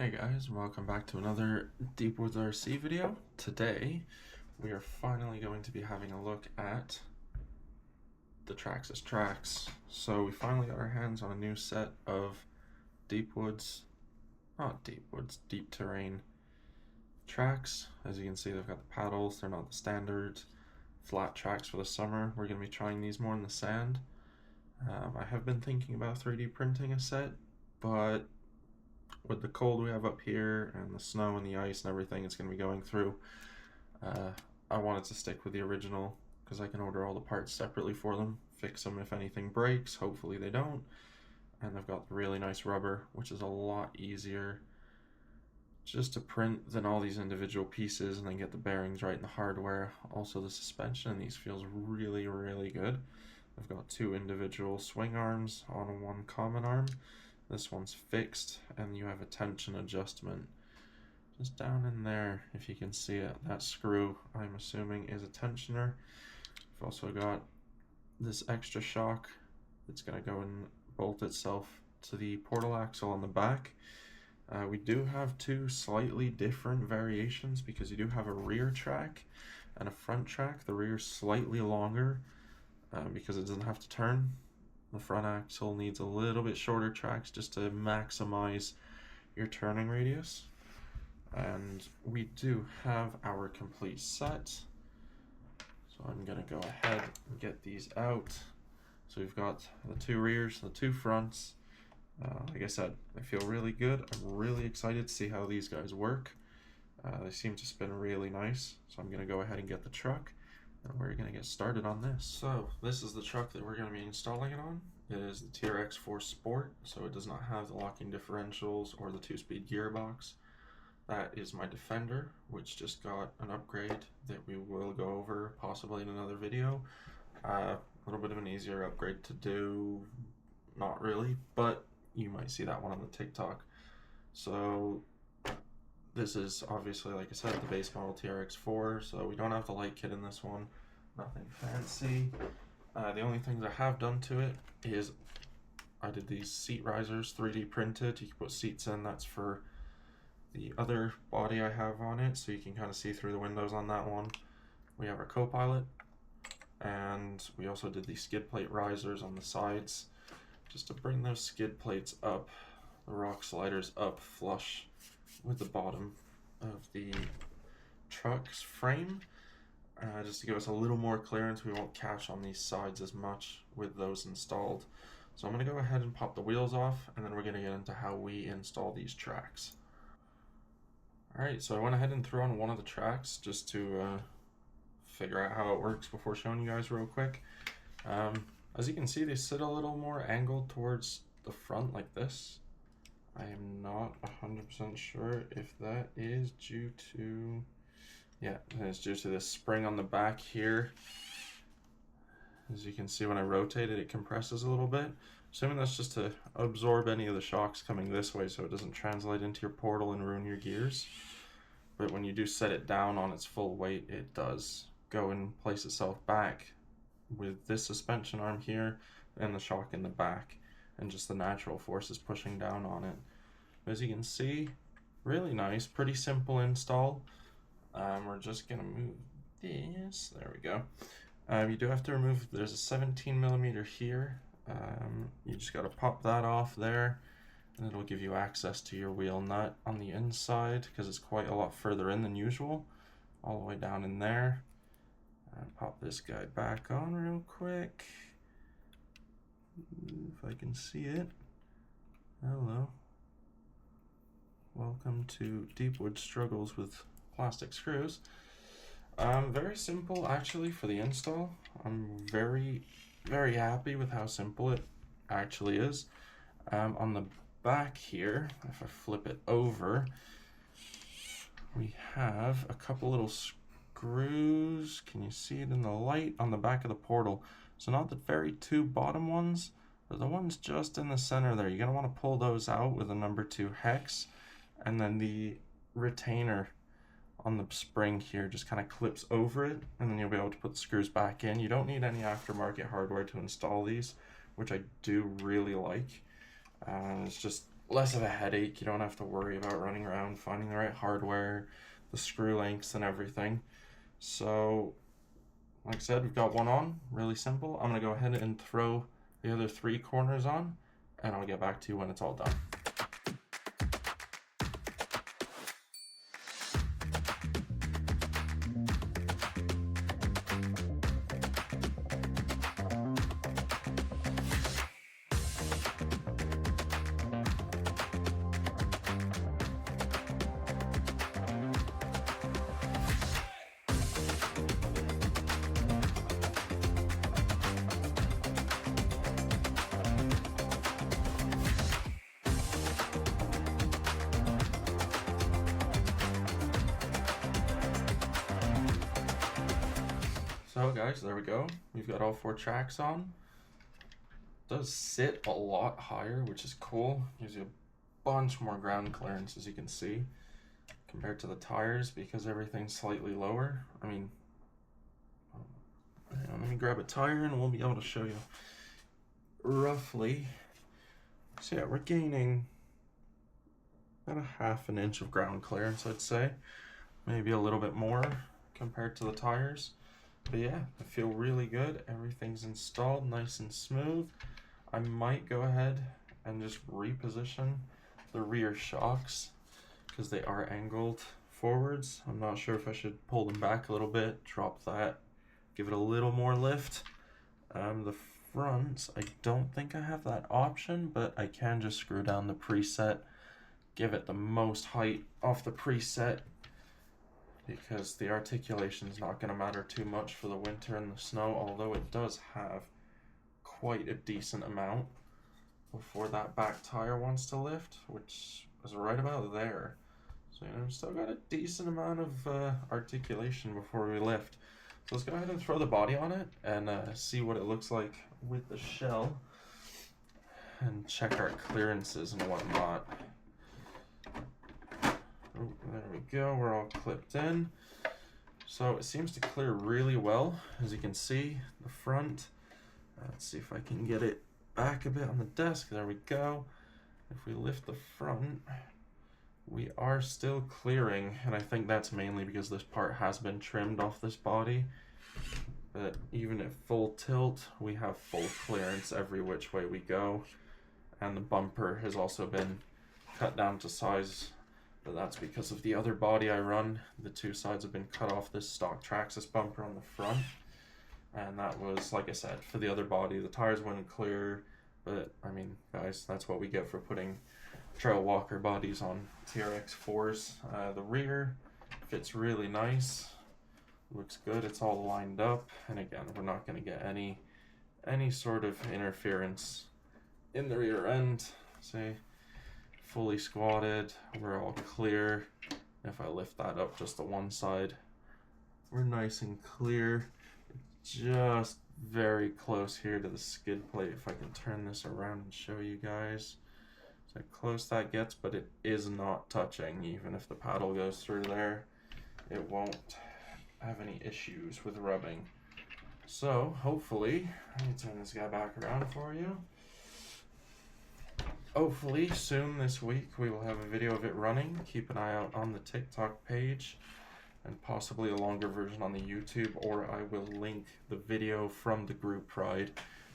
Hey guys, welcome back to another Deepwoods RC video. Today we are finally going to be having a look at the Traxxas Traxxs. So we finally got our hands on a new set of deep terrain tracks. As you can see, they've got the paddles, they're not the standard flat tracks for the summer. We're going to be trying these more in the sand. I have been thinking about 3D printing a set, but with the cold we have up here and the snow and the ice and everything it's going to be going through, I wanted to stick with the original because I can order all the parts separately for them, fix them if anything breaks, hopefully they don't, and they've got really nice rubber, which is a lot easier just to print than all these individual pieces and then get the bearings right in the hardware. Also, the suspension in these feels really good. I've got two individual swing arms on one common arm. This one's fixed, and you have a tension adjustment just down in there, if you can see it. That screw, I'm assuming, is a tensioner. We've also got this extra shock that's going to go and bolt itself to the portal axle on the back. We do have two slightly different variations because you do have a rear track and a front track. The rear is slightly longer because it doesn't have to turn. The front axle needs a little bit shorter tracks just to maximize your turning radius. And we do have our complete set. So I'm going to go ahead and get these out. So we've got the two rears, the two fronts. Like I said, I feel really good. I'm really excited to see how these guys work. They seem to spin really nice. So I'm going to go ahead and get the truck. And we're going to get started on this. So this is the truck that we're going to be installing it on. It is the TRX4 Sport, so it does not have the locking differentials or the 2-speed gearbox. That is my Defender, which just got an upgrade that we will go over possibly in another video. A little bit of an easier upgrade to do, not really, but you might see that one on the TikTok. So this is obviously, like I said, the base model TRX4, so we don't have the light kit in this one. Nothing fancy. The only things I have done to it is I did these seat risers 3D printed. You can put seats in. That's for the other body I have on it, so you can kind of see through the windows on that one. We have our co-pilot, and we also did the skid plate risers on the sides just to bring those skid plates up, the rock sliders up flush with the bottom of the truck's frame, just to give us a little more clearance. We won't catch on these sides as much with those installed. So I'm going to go ahead and pop the wheels off, and then we're going to get into how we install these tracks. Alright, so I went ahead and threw on one of the tracks just to figure out how it works before showing you guys real quick. As you can see, they sit a little more angled towards the front like this. I am not 100% sure if that is due to, yeah, it's due to this spring on the back here. As you can see, when I rotate it, it compresses a little bit. Assuming that's just to absorb any of the shocks coming this way so it doesn't translate into your portal and ruin your gears. But when you do set it down on its full weight, it does go and place itself back with this suspension arm here and the shock in the back, and just the natural forces pushing down on it. As you can see, really nice, pretty simple install. We're just gonna move this, there we go. You do have to remove, there's a 17mm here. You just got to pop that off there, and it'll give you access to your wheel nut on the inside because it's quite a lot further in than usual, all the way down in there. Pop this guy back on real quick, if I can see it. Hello. Welcome to Deepwood Struggles with Plastic Screws. Very simple actually for the install. I'm very happy with how simple it actually is. On the back here, if I flip it over, we have a couple little screws. Can you see it in the light on the back of the portal? So not the very two bottom ones, but the ones just in the center there. You're going to want to pull those out with a number 2 hex, and then the retainer on the spring here just kind of clips over it, and then you'll be able to put the screws back in. You don't need any aftermarket hardware to install these, which I do really like. It's just less of a headache. You don't have to worry about running around finding the right hardware, the screw lengths and everything. So like I said, we've got one on, really simple. I'm gonna go ahead and throw the other 3 corners on, and I'll get back to you when it's all done. So guys, there we go. We've got all 4 Traxxs on. It does sit a lot higher, which is cool. Gives you a bunch more ground clearance, as you can see, compared to the tires, because everything's slightly lower. I mean, let me grab a tire and we'll be able to show you roughly. So yeah, we're gaining about a ½ an inch of ground clearance, I'd say. Maybe a little bit more compared to the tires. But yeah, I feel really good. Everything's installed nice and smooth. I might go ahead and just reposition the rear shocks because they are angled forwards. I'm not sure if I should pull them back a little bit, drop that, give it a little more lift. The fronts, I don't think I have that option, but I can just screw down the preset, give it the most height off the preset, because the articulation is not going to matter too much for the winter and the snow, although it does have quite a decent amount before that back tire wants to lift, which is right about there. So you know, we've still got a decent amount of articulation before we lift. So let's go ahead and throw the body on it and see what it looks like with the shell and check our clearances and whatnot. Oh, there we go, we're all clipped in. So it seems to clear really well, as you can see, the front. Let's see if I can get it back a bit on the desk. There we go. If we lift the front, we are still clearing, and I think that's mainly because this part has been trimmed off this body. But even at full tilt, we have full clearance every which way we go. And the bumper has also been cut down to size, but that's because of the other body I run. The 2 sides have been cut off this stock Traxxas bumper on the front. And that was, like I said, for the other body. The tires wouldn't clear, but I mean, guys, that's what we get for putting trail walker bodies on TRX4s. The rear fits really nice, looks good, it's all lined up, and again, we're not going to get any sort of interference in the rear end. See, fully squatted, we're all clear. If I lift that up just to one side, we're nice and clear. Just very close here to the skid plate. If I can turn this around and show you guys, so close that gets, but it is not touching. Even if the paddle goes through there, it won't have any issues with rubbing. So hopefully, let me turn this guy back around for you. Hopefully soon this week we will have a video of it running. Keep an eye out on the TikTok page and possibly a longer version on the YouTube, or I will link the video from the group ride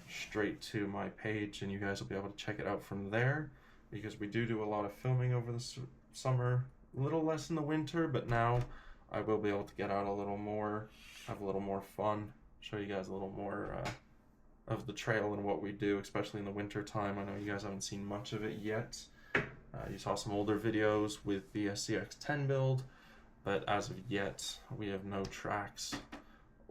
straight to my page and you guys will be able to check it out from there, because we do a lot of filming over the summer, a little less in the winter, but now I will be able to get out a little more, have a little more fun, show you guys a little more of the trail and what we do, especially in the winter time. I know you guys haven't seen much of it yet. You saw some older videos with the CX10 build, but as of yet, we have no Traxxs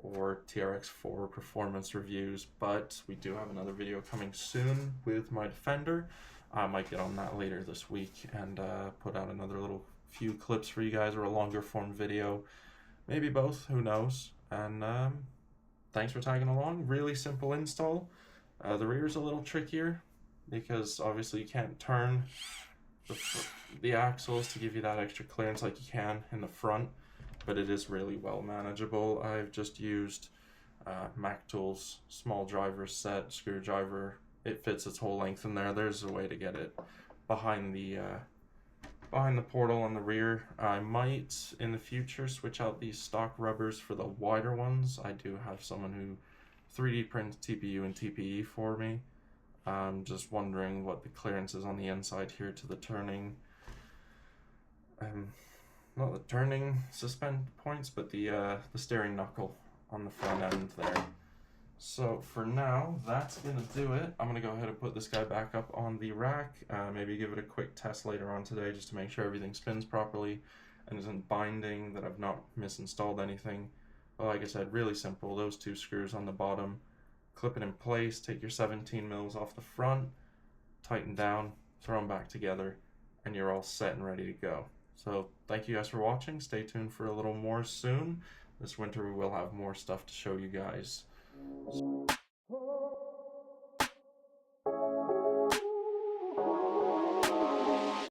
or TRX4 performance reviews, but we do have another video coming soon with my Defender. I might get on that later this week and put out another little few clips for you guys, or a longer form video, maybe both, who knows. And thanks for tagging along. Really simple install. The rear is a little trickier because obviously you can't turn the axles to give you that extra clearance like you can in the front, but it is really well manageable. I've just used Mac Tools small driver set screwdriver. It fits its whole length in there. There's a way to get it behind the portal on the rear. I might in the future switch out these stock rubbers for the wider ones. I do have someone who 3D prints TPU and TPE for me. I'm just wondering what the clearance is on the inside here to the turning, not the turning suspend points, but the steering knuckle on the front end there. So for now, that's gonna do it. I'm gonna go ahead and put this guy back up on the rack. Maybe give it a quick test later on today just to make sure everything spins properly and isn't binding, that I've not misinstalled anything. But like I said, really simple. Those two screws on the bottom, clip it in place, take your 17 mils off the front, tighten down, throw them back together, and you're all set and ready to go. So thank you guys for watching. Stay tuned for a little more soon. This winter we will have more stuff to show you guys.